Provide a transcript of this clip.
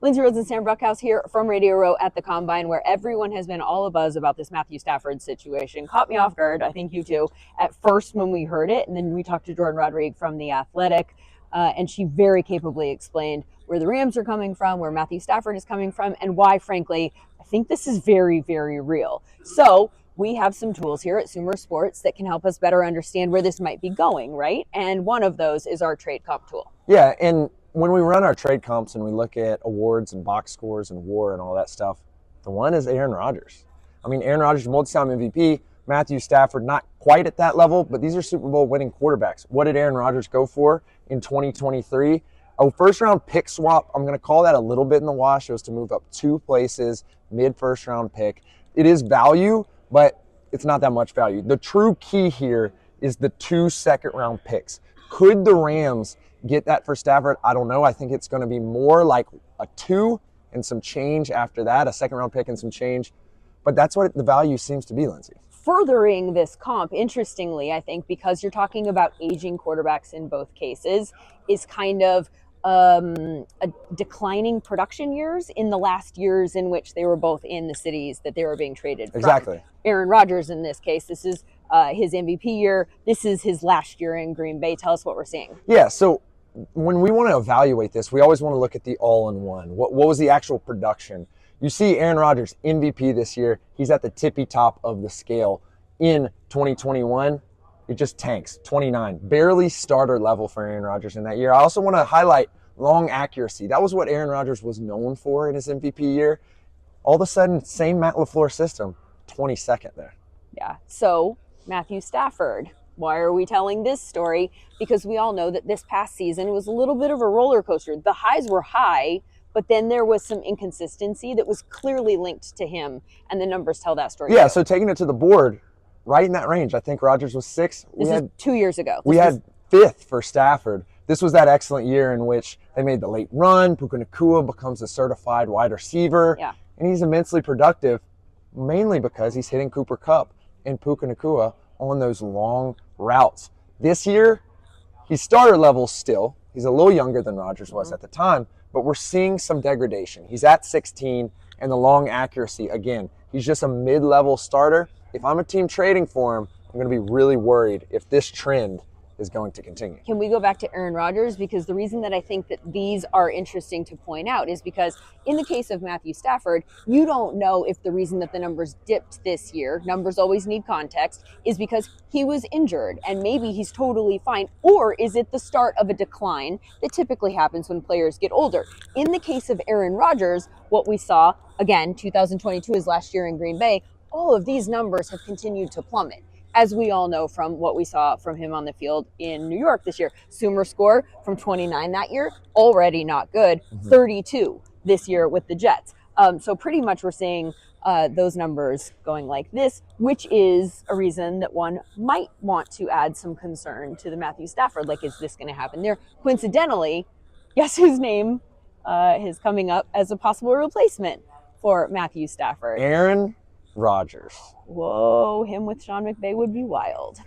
Lindsay Rhodes and Sam Bruchhaus here from Radio Row at the Combine, where everyone has been all abuzz about this Matthew Stafford situation. Caught me off guard, I think you too, at first when we heard it, and then we talked to Jordan Rodriguez from The Athletic, and she very capably explained where the Rams are coming from, where Matthew Stafford is coming from, and why, frankly, I think this is very, very real. So we have some tools here at Sumer Sports that can help us better understand where this might be going, right? And one of those is our trade comp tool. Yeah, and when we run our trade comps and we look at awards and box scores and WAR and all that stuff, the one is Aaron Rodgers. I mean, Aaron Rodgers, multi-time MVP, Matthew Stafford, not quite at that level, but these are Super Bowl winning quarterbacks. What did Aaron Rodgers go for in 2023? A first-round pick swap. I'm going to call that a little bit in the wash. It was to move up 2 places, mid-first-round pick. It is value, but it's not that much value. The true key here is the 2 second-round picks. Could the Rams get that for Stafford? I don't know. I think it's going to be more like a 2 and some change after that, a second-round pick and some change. But that's what the value seems to be, Lindsay. Furthering this comp, interestingly, I think, because you're talking about aging quarterbacks in both cases, is kind of a declining production years in the last years in which they were both in the cities that they were being traded from. Exactly. Aaron Rodgers, in this case, this is his MVP year. This is his last year in Green Bay. Tell us what we're seeing. Yeah, so when we want to evaluate this, we always want to look at the all-in-one. What was the actual production? You see Aaron Rodgers, MVP this year. He's at the tippy top of the scale. In 2021, it just tanks, 29. Barely starter level for Aaron Rodgers in that year. I also want to highlight long accuracy. That was what Aaron Rodgers was known for in his MVP year. All of a sudden, same Matt LaFleur system, 22nd there. Yeah, so Matthew Stafford. Why are we telling this story? Because we all know that this past season was a little bit of a roller coaster. The highs were high, but then there was some inconsistency that was clearly linked to him, and the numbers tell that story. Yeah, so taking it to the board, right in that range. I think Rodgers was 6th. This is 2 years ago. We had 5th for Stafford. This was that excellent year in which they made the late run. Puka Nacua becomes a certified wide receiver, and he's immensely productive, mainly because he's hitting Cooper Kupp and Puka Nacua on those long routes. This year, he's starter level still. He's a little younger than Rodgers was at the time, but we're seeing some degradation. He's at 16, and the long accuracy, again, he's just a mid-level starter. If I'm a team trading for him, I'm going to be really worried if this trend is going to continue. Can we go back to Aaron Rodgers? Because the reason that I think that these are interesting to point out is because in the case of Matthew Stafford, you don't know if the reason that the numbers dipped this year, numbers always need context, is because he was injured and maybe he's totally fine, or is it the start of a decline that typically happens when players get older? In the case of Aaron Rodgers, what we saw, again, 2022 is last year in Green Bay, all of these numbers have continued to plummet, as we all know from what we saw from him on the field in New York this year. Sumer score from 29 that year, already not good, 32 this year with the Jets. So pretty much we're seeing those numbers going like this, which is a reason that one might want to add some concern to the Matthew Stafford. Like, is this going to happen there? Coincidentally, guess whose name is coming up as a possible replacement for Matthew Stafford? Aaron Rodgers. Whoa, him with Sean McVay would be wild.